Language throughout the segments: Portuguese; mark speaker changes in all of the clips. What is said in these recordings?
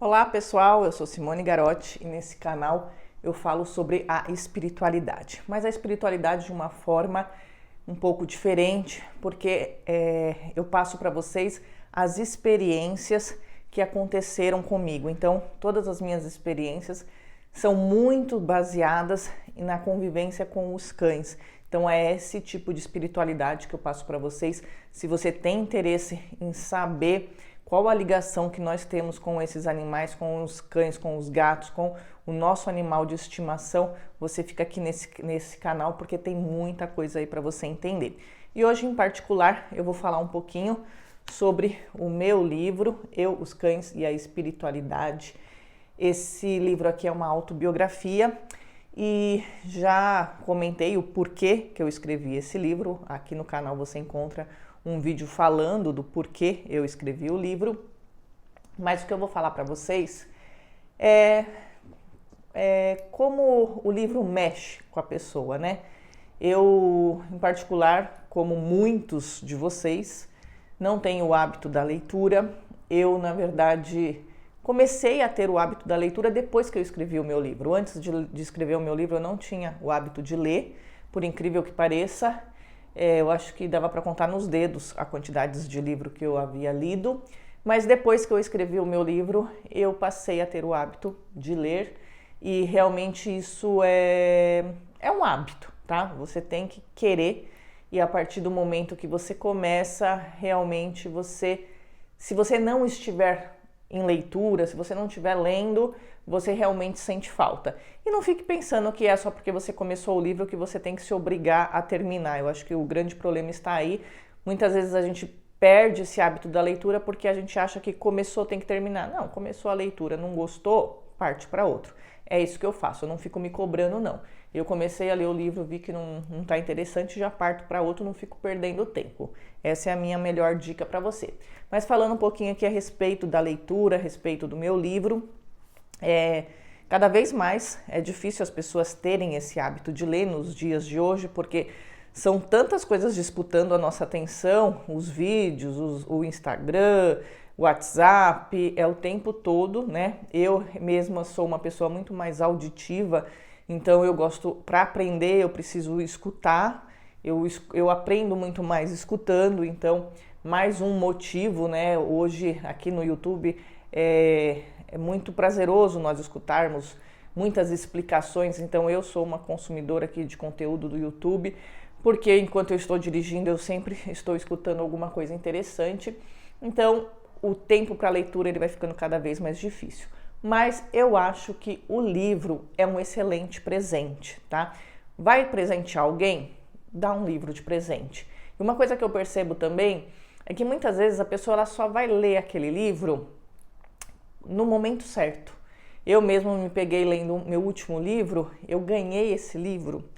Speaker 1: Olá pessoal, eu sou Simone Garotti e nesse canal eu falo sobre a espiritualidade, mas a espiritualidade de uma forma um pouco diferente, porque eu passo para vocês as experiências que aconteceram comigo. Então, todas as minhas experiências são muito baseadas na convivência com os cães. Então, é esse tipo de espiritualidade que eu passo para vocês. Se você tem interesse em saber qual a ligação que nós temos com esses animais, com os cães, com os gatos, com o nosso animal de estimação, você fica aqui nesse canal porque tem muita coisa aí para você entender. E hoje, em particular, eu vou falar um pouquinho sobre o meu livro, Eu, os Cães e a Espiritualidade. Esse livro aqui é uma autobiografia e já comentei o porquê que eu escrevi esse livro. Aqui no canal você encontra um vídeo falando do porquê eu escrevi o livro, mas o que eu vou falar para vocês é como o livro mexe com a pessoa, né? Eu, em particular, como muitos de vocês, não tenho o hábito da leitura. Eu, na verdade, comecei a ter o hábito da leitura depois que eu escrevi o meu livro. Antes de escrever o meu livro, eu não tinha o hábito de ler, por incrível que pareça. Eu acho que dava para contar nos dedos a quantidade de livro que eu havia lido, mas depois que eu escrevi o meu livro, eu passei a ter o hábito de ler e realmente isso é um hábito, tá? Você tem que querer e a partir do momento que você começa, realmente se você não estiver em leitura, se você não estiver lendo, você realmente sente falta. E não fique pensando que é só porque você começou o livro que você tem que se obrigar a terminar. Eu acho que o grande problema está aí. Muitas vezes a gente perde esse hábito da leitura porque a gente acha que começou, tem que terminar. Não, começou a leitura, não gostou, parte para outro. É isso que eu faço, eu não fico me cobrando, não. Eu comecei a ler o livro, vi que não está interessante, já parto para outro, não fico perdendo tempo. Essa é a minha melhor dica para você. Mas falando um pouquinho aqui a respeito da leitura, a respeito do meu livro, cada vez mais é difícil as pessoas terem esse hábito de ler nos dias de hoje, porque são tantas coisas disputando a nossa atenção, os vídeos, o Instagram, o WhatsApp, é o tempo todo, né? Eu mesma sou uma pessoa muito mais auditiva, então eu gosto, para aprender, eu preciso escutar, eu aprendo muito mais escutando, então mais um motivo, né? Hoje aqui no YouTube é muito prazeroso nós escutarmos muitas explicações, então eu sou uma consumidora aqui de conteúdo do YouTube, porque enquanto eu estou dirigindo eu sempre estou escutando alguma coisa interessante, então o tempo para leitura ele vai ficando cada vez mais difícil. Mas eu acho que o livro é um excelente presente, tá? Vai presentear alguém? Dá um livro de presente. E uma coisa que eu percebo também é que muitas vezes a pessoa ela só vai ler aquele livro no momento certo. Eu mesmo me peguei lendo o meu último livro, eu ganhei esse livro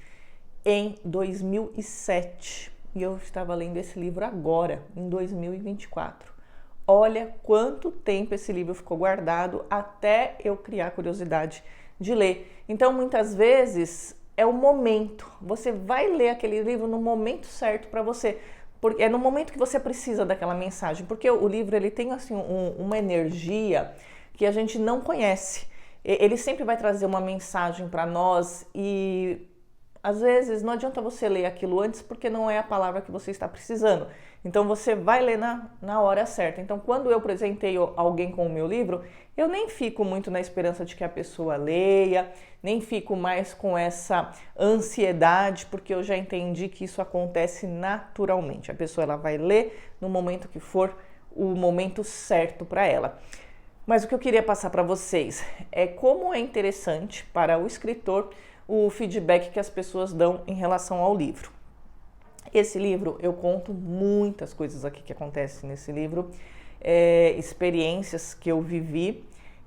Speaker 1: em 2007 e eu estava lendo esse livro agora, em 2024. Olha quanto tempo esse livro ficou guardado até eu criar curiosidade de ler. Então, muitas vezes é o momento. Você vai ler aquele livro no momento certo para você. Porque é no momento que você precisa daquela mensagem. Porque o livro ele tem assim uma energia que a gente não conhece. Ele sempre vai trazer uma mensagem para nós e às vezes não adianta você ler aquilo antes porque não é a palavra que você está precisando. Então você vai ler na hora certa. Então quando eu apresentei alguém com o meu livro, eu nem fico muito na esperança de que a pessoa leia, nem fico mais com essa ansiedade, porque eu já entendi que isso acontece naturalmente. A pessoa ela vai ler no momento que for o momento certo para ela. Mas o que eu queria passar para vocês é como é interessante para o escritor o feedback que as pessoas dão em relação ao livro. Esse livro, eu conto muitas coisas aqui que acontecem nesse livro, experiências que eu vivi,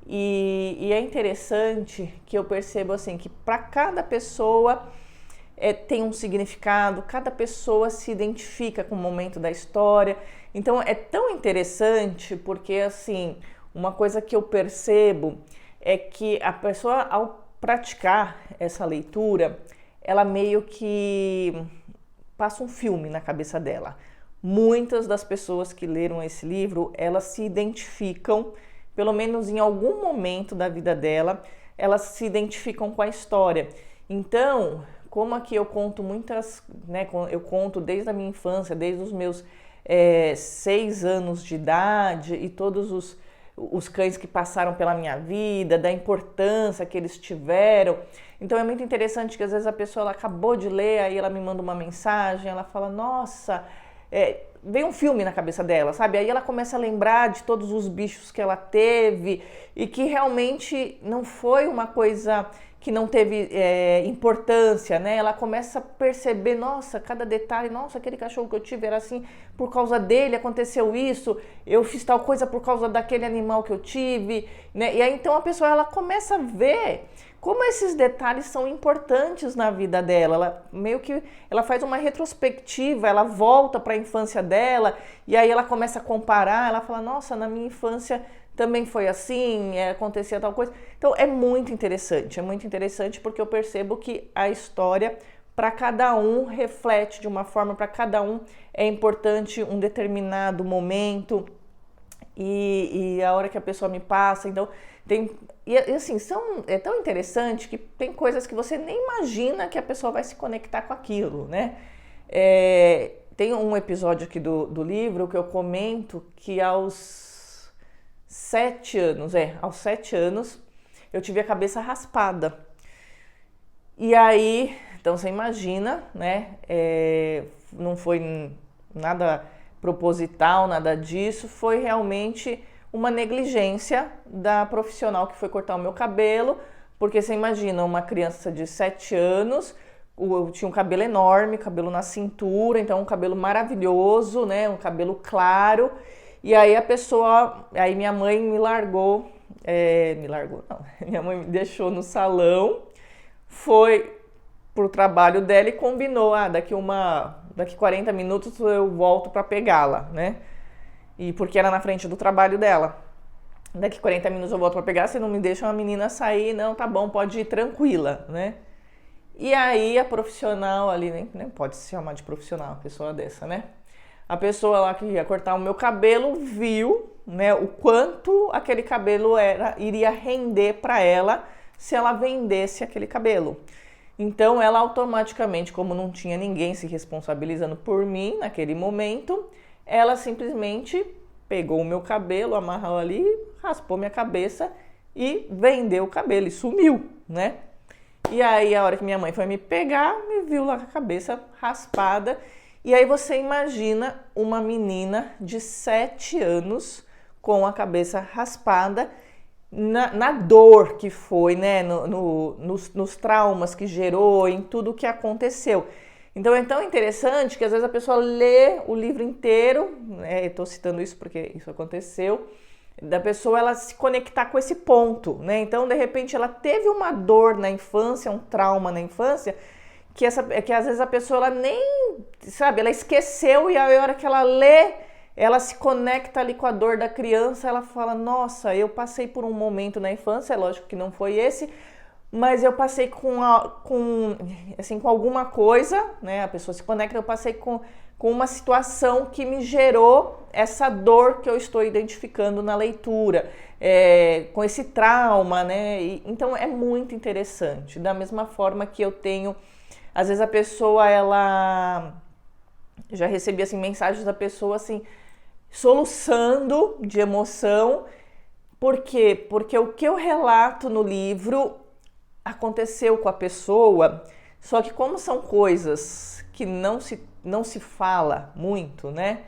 Speaker 1: e é interessante que eu percebo assim que para cada pessoa tem um significado, cada pessoa se identifica com o momento da história. Então é tão interessante porque assim, uma coisa que eu percebo é que a pessoa ao praticar essa leitura, ela meio que passa um filme na cabeça dela. Muitas das pessoas que leram esse livro, elas se identificam pelo menos em algum momento da vida dela, elas se identificam com a história. Então, como aqui eu conto muitas, né, eu conto desde a minha infância, desde os meus 6 anos de idade e todos os cães que passaram pela minha vida, da importância que eles tiveram. Então é muito interessante que às vezes a pessoa ela acabou de ler, aí ela me manda uma mensagem, ela fala, nossa, vem um filme na cabeça dela, sabe? Aí ela começa a lembrar de todos os bichos que ela teve e que realmente não foi uma coisa que não teve importância, né? Ela começa a perceber, nossa, cada detalhe, nossa, aquele cachorro que eu tive era assim, por causa dele aconteceu isso, eu fiz tal coisa por causa daquele animal que eu tive, né? E aí então a pessoa ela começa a ver como esses detalhes são importantes na vida dela. Ela meio que ela faz uma retrospectiva, ela volta para a infância dela e aí ela começa a comparar, ela fala, nossa, na minha infância também foi assim, acontecia tal coisa. Então é muito interessante porque eu percebo que a história para cada um reflete de uma forma, para cada um é importante um determinado momento e a hora que a pessoa me passa, então tem, e assim, é tão interessante que tem coisas que você nem imagina que a pessoa vai se conectar com aquilo, né? Tem um episódio aqui do livro que eu comento que aos 7 anos, eu tive a cabeça raspada. E aí, então você imagina, né? Não foi nada proposital, nada disso, foi realmente uma negligência da profissional que foi cortar o meu cabelo, porque você imagina uma criança de 7 anos, eu tinha um cabelo enorme, cabelo na cintura, então um cabelo maravilhoso, né? Um cabelo claro. E aí aí minha mãe me largou, minha mãe me deixou no salão, foi pro trabalho dela e combinou, daqui 40 minutos eu volto para pegá-la, né? E porque era na frente do trabalho dela. Daqui 40 minutos eu volto para pegar, você não me deixa uma menina sair, não, tá bom, pode ir tranquila, né? E aí a profissional ali, nem pode se chamar de profissional, uma pessoa dessa, né? A pessoa lá que ia cortar o meu cabelo viu, né, o quanto aquele cabelo iria render para ela se ela vendesse aquele cabelo. Então ela automaticamente, como não tinha ninguém se responsabilizando por mim naquele momento, ela simplesmente pegou o meu cabelo, amarrou ali, raspou minha cabeça e vendeu o cabelo e sumiu, né? E aí a hora que minha mãe foi me pegar, me viu lá com a cabeça raspada. E aí você imagina uma menina de 7 anos com a cabeça raspada, na dor que foi, né? Nos traumas que gerou, em tudo que aconteceu. Então é tão interessante que às vezes a pessoa lê o livro inteiro, né? Eu estou citando isso porque isso aconteceu, da pessoa ela se conectar com esse ponto, né? Então de repente ela teve uma dor na infância, um trauma na infância, que às vezes a pessoa ela nem, sabe, ela esqueceu e a hora que ela lê, ela se conecta ali com a dor da criança, ela fala, nossa, eu passei por um momento na infância, é lógico que não foi esse, mas eu passei com alguma coisa, né, a pessoa se conecta, eu passei com uma situação que me gerou essa dor que eu estou identificando na leitura, com esse trauma, né, então é muito interessante, da mesma forma que eu tenho. Às vezes a pessoa, já recebi assim, mensagens da pessoa assim, soluçando de emoção. Por quê? Porque o que eu relato no livro aconteceu com a pessoa, só que como são coisas que não se fala muito, né?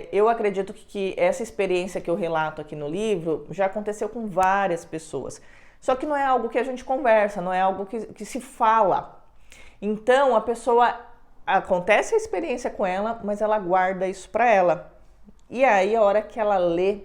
Speaker 1: Eu acredito que essa experiência que eu relato aqui no livro já aconteceu com várias pessoas. Só que não é algo que a gente conversa, não é algo que se fala. Então, a pessoa, acontece a experiência com ela, mas ela guarda isso para ela. E aí, a hora que ela lê,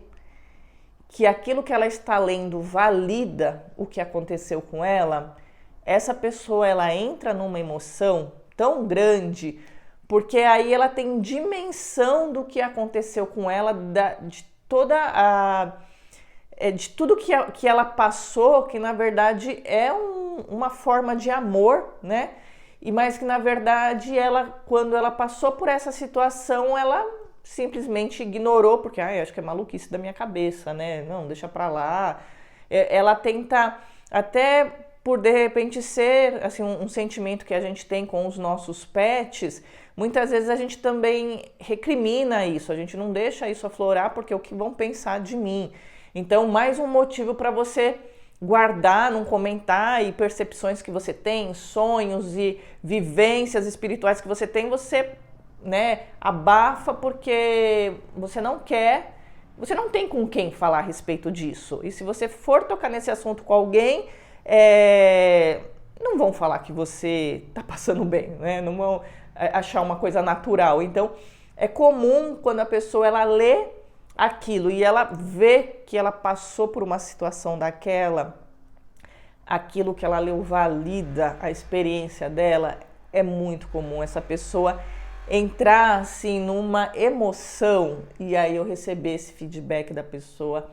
Speaker 1: que aquilo que ela está lendo valida o que aconteceu com ela, essa pessoa, ela entra numa emoção tão grande, porque aí ela tem dimensão do que aconteceu com ela, de tudo que ela passou, que na verdade é uma forma de amor, né? Mas que na verdade quando ela passou por essa situação, ela simplesmente ignorou, porque acho que é maluquice da minha cabeça, né? Não, deixa pra lá. Ela tenta, até por de repente ser assim, um sentimento que a gente tem com os nossos pets, muitas vezes a gente também recrimina isso, a gente não deixa isso aflorar porque o que vão pensar de mim. Então, mais um motivo para você guardar, não comentar, e percepções que você tem, sonhos e vivências espirituais que você tem, você, né, abafa porque você não quer, você não tem com quem falar a respeito disso. E se você for tocar nesse assunto com alguém, não vão falar que você está passando bem, né? Não vão achar uma coisa natural. Então, é comum quando a pessoa ela lê aquilo e ela vê que ela passou por uma situação daquela, aquilo que ela leu valida a experiência dela, é muito comum essa pessoa entrar assim numa emoção e aí eu receber esse feedback da pessoa,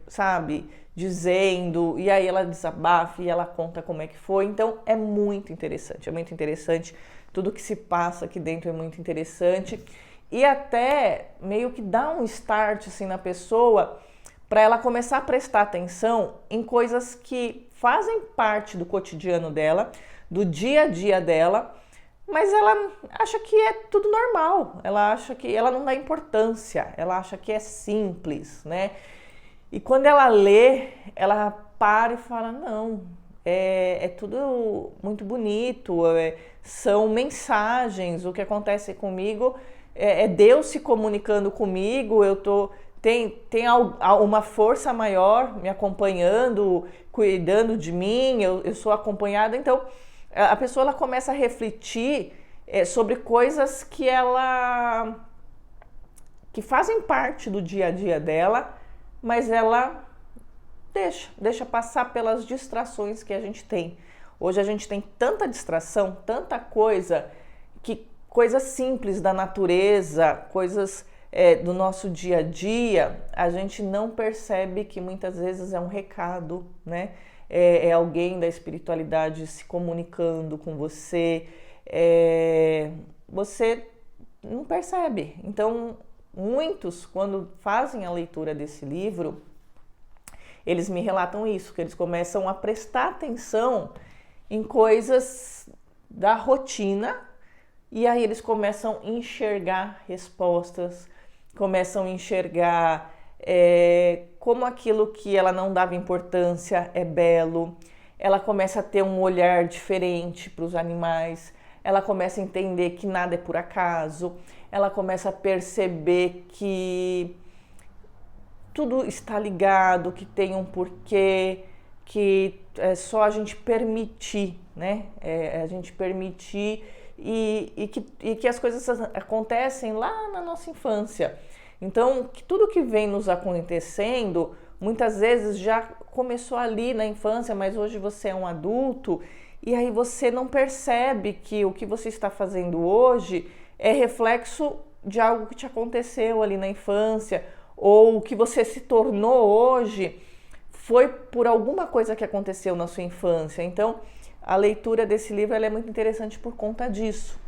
Speaker 1: sabe, dizendo, e aí ela desabafa e ela conta como é que foi. Então é muito interessante, tudo que se passa aqui dentro é muito interessante. E até meio que dá um start assim na pessoa para ela começar a prestar atenção em coisas que fazem parte do cotidiano dela, do dia a dia dela, mas ela acha que é tudo normal, ela acha que ela não dá importância, ela acha que é simples, né? E quando ela lê, ela para e fala, não, é tudo muito bonito, são mensagens, o que acontece comigo é Deus se comunicando comigo, tem uma força maior me acompanhando, cuidando de mim, eu sou acompanhada. Então, a pessoa ela começa a refletir sobre coisas que fazem parte do dia a dia dela, mas ela deixa passar pelas distrações que a gente tem. Hoje a gente tem tanta distração, tanta coisa, coisas simples da natureza, coisas do nosso dia a dia, a gente não percebe que muitas vezes é um recado, né? É alguém da espiritualidade se comunicando com você, você não percebe. Então, muitos, quando fazem a leitura desse livro, eles me relatam isso, que eles começam a prestar atenção em coisas da rotina e aí eles começam a enxergar respostas, começam a enxergar como aquilo que ela não dava importância é belo, ela começa a ter um olhar diferente para os animais, ela começa a entender que nada é por acaso, ela começa a perceber que tudo está ligado, que tem um porquê, que é só a gente permitir, né? A gente permitir e que as coisas acontecem lá na nossa infância. Então, que tudo que vem nos acontecendo, muitas vezes já começou ali na infância, mas hoje você é um adulto e aí você não percebe que o que você está fazendo hoje é reflexo de algo que te aconteceu ali na infância, ou o que você se tornou hoje foi por alguma coisa que aconteceu na sua infância. Então, a leitura desse livro ela é muito interessante por conta disso,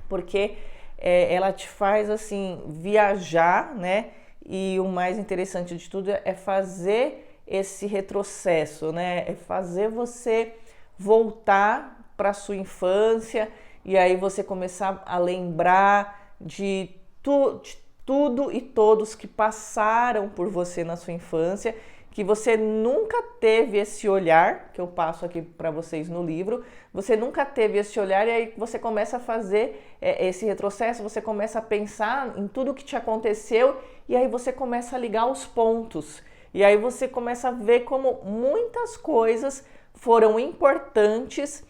Speaker 1: porque ela te faz assim viajar, né? E o mais interessante de tudo é fazer esse retrocesso, né? É fazer você voltar para a sua infância e aí você começar a lembrar de tudo e todos que passaram por você na sua infância, que você nunca teve esse olhar, que eu passo aqui para vocês no livro, você nunca teve esse olhar e aí você começa a fazer esse retrocesso, você começa a pensar em tudo que te aconteceu e aí você começa a ligar os pontos. E aí você começa a ver como muitas coisas foram importantes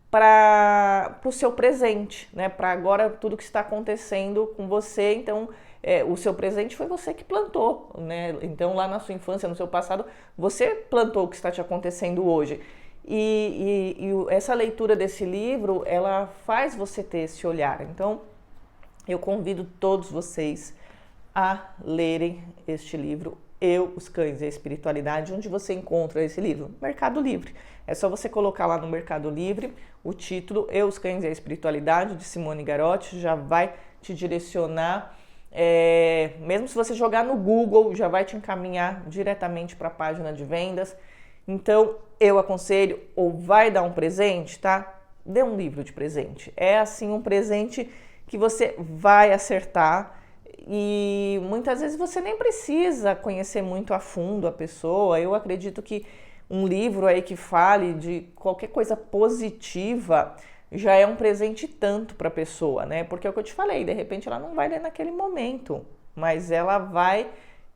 Speaker 1: para o seu presente, né? Para agora tudo que está acontecendo com você. Então, o seu presente foi você que plantou, né? Então, lá na sua infância, no seu passado, você plantou o que está te acontecendo hoje. E essa leitura desse livro, ela faz você ter esse olhar. Então, eu convido todos vocês a lerem este livro, Eu, os Cães e a Espiritualidade. Onde você encontra esse livro? Mercado Livre. É só você colocar lá no Mercado Livre o título Eu, os Cães e a Espiritualidade, de Simone Garotti, já vai te direcionar. Mesmo se você jogar no Google, já vai te encaminhar diretamente para a página de vendas. Então, eu aconselho, ou vai dar um presente, tá? Dê um livro de presente. É assim um presente que você vai acertar e muitas vezes você nem precisa conhecer muito a fundo a pessoa. Eu acredito que um livro aí que fale de qualquer coisa positiva já é um presente tanto para a pessoa, né? Porque é o que eu te falei, de repente ela não vai ler naquele momento, mas ela vai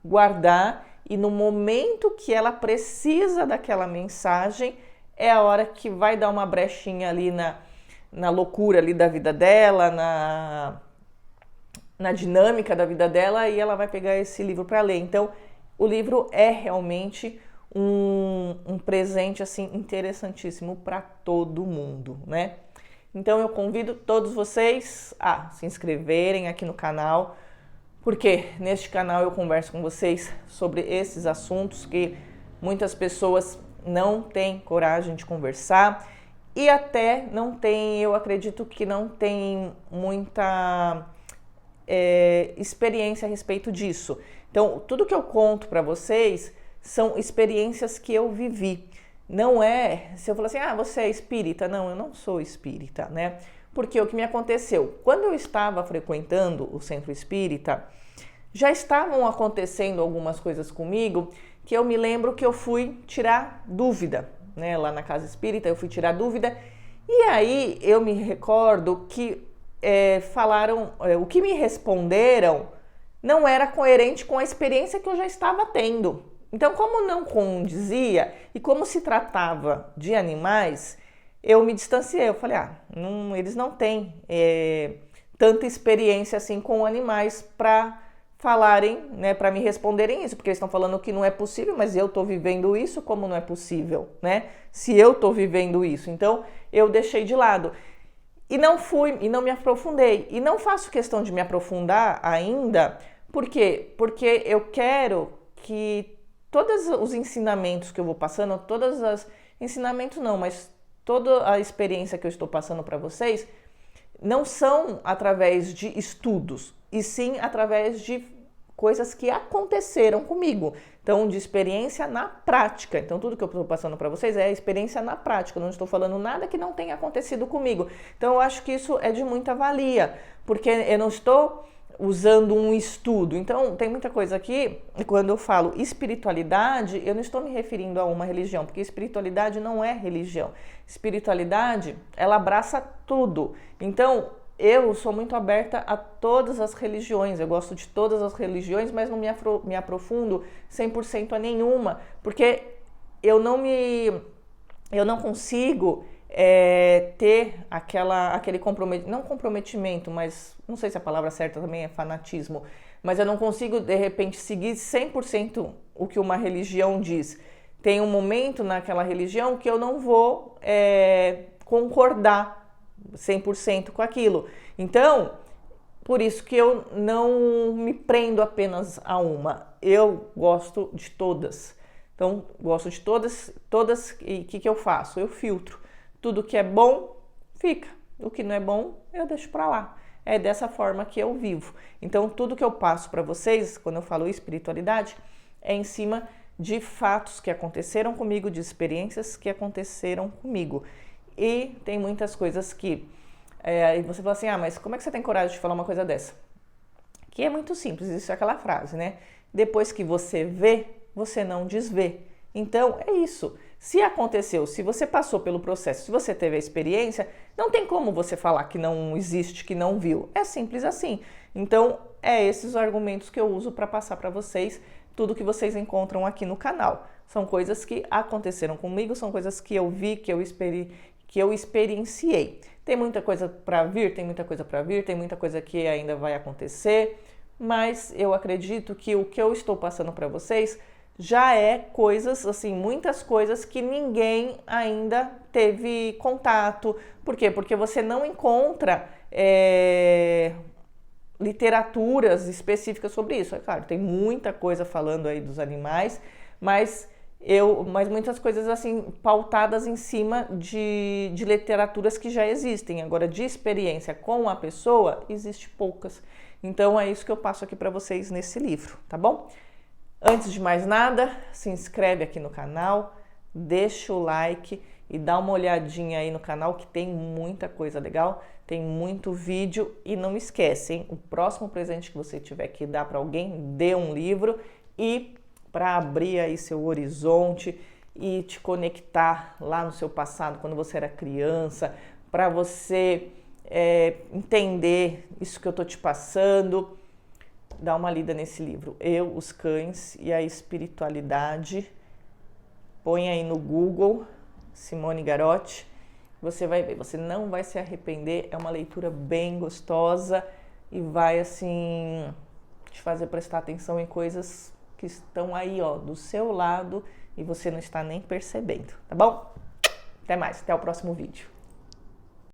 Speaker 1: guardar e no momento que ela precisa daquela mensagem é a hora que vai dar uma brechinha ali na loucura ali da vida dela, na dinâmica da vida dela e ela vai pegar esse livro para ler. Então, o livro é realmente um presente assim interessantíssimo para todo mundo, né? Então eu convido todos vocês a se inscreverem aqui no canal, porque neste canal eu converso com vocês sobre esses assuntos que muitas pessoas não têm coragem de conversar e até não tem, eu acredito que não tem muita experiência a respeito disso. Então, tudo que eu conto para vocês são experiências que eu vivi. Não é, se eu falar assim, você é espírita. Não, eu não sou espírita, né? Porque o que me aconteceu? Quando eu estava frequentando o centro espírita, já estavam acontecendo algumas coisas comigo que eu me lembro que eu fui tirar dúvida, né? Lá na casa espírita eu fui tirar dúvida e aí eu me recordo que falaram, o que me responderam não era coerente com a experiência que eu já estava tendo. Então, como não condizia e como se tratava de animais, eu me distanciei. Eu falei, eles não têm tanta experiência assim com animais para falarem, né, para me responderem isso, porque eles estão falando que não é possível, mas eu estou vivendo isso, como não é possível, né? Se eu estou vivendo isso, então eu deixei de lado. E não fui, e não me aprofundei. E não faço questão de me aprofundar ainda, por quê? Porque eu quero que todos os ensinamentos que eu vou passando, ensinamentos não, mas toda a experiência que eu estou passando para vocês, não são através de estudos, e sim através de coisas que aconteceram comigo. Então, de experiência na prática. Então, tudo que eu estou passando para vocês é a experiência na prática. Eu não estou falando nada que não tenha acontecido comigo. Então, eu acho que isso é de muita valia, porque eu não estou usando um estudo. Então, tem muita coisa aqui, e quando eu falo espiritualidade, eu não estou me referindo a uma religião, porque espiritualidade não é religião. Espiritualidade, ela abraça tudo. Então, eu sou muito aberta a todas as religiões, eu gosto de todas as religiões, mas não me aprofundo 100% a nenhuma, porque eu não consigo ter aquele comprometimento, não comprometimento, mas não sei se a palavra certa também é fanatismo, mas eu não consigo de repente seguir 100% o que uma religião diz. Tem um momento naquela religião que eu não vou concordar 100% com aquilo. Então, por isso que eu não me prendo apenas a uma. Eu gosto de todas. Então, gosto de todas e o que eu faço? Eu filtro. Tudo que é bom, fica. O que não é bom, eu deixo pra lá. É dessa forma que eu vivo. Então, tudo que eu passo para vocês, quando eu falo espiritualidade, é em cima de fatos que aconteceram comigo, de experiências que aconteceram comigo. E tem muitas coisas que aí você fala assim, mas como é que você tem coragem de falar uma coisa dessa? Que é muito simples, isso é aquela frase, né? Depois que você vê, você não desvê. Então, é isso. Se aconteceu, se você passou pelo processo, se você teve a experiência, não tem como você falar que não existe, que não viu. É simples assim. Então, esses os argumentos que eu uso para passar para vocês tudo que vocês encontram aqui no canal. São coisas que aconteceram comigo, são coisas que eu vi, que eu experienciei. Tem muita coisa para vir, tem muita coisa que ainda vai acontecer, mas eu acredito que o que eu estou passando para vocês já é coisas, assim, muitas coisas que ninguém ainda teve contato. Por quê? Porque você não encontra literaturas específicas sobre isso. É claro, tem muita coisa falando aí dos animais, mas Mas muitas coisas assim pautadas em cima de literaturas que já existem. Agora, de experiência com a pessoa, existe poucas. Então é isso que eu passo aqui para vocês nesse livro, tá bom? Antes de mais nada, se inscreve aqui no canal, deixa o like e dá uma olhadinha aí no canal que tem muita coisa legal, tem muito vídeo. E não esquece, hein? O próximo presente que você tiver que dar para alguém, dê um livro, e para abrir aí seu horizonte e te conectar lá no seu passado, quando você era criança, para você entender isso que eu tô te passando. Dá uma lida nesse livro, Eu, os Cães e a Espiritualidade. Põe aí no Google, Simone Garotti, você vai ver, você não vai se arrepender. É uma leitura bem gostosa e vai assim te fazer prestar atenção em coisas que estão aí, ó, do seu lado, e você não está nem percebendo, tá bom? Até mais, até o próximo vídeo.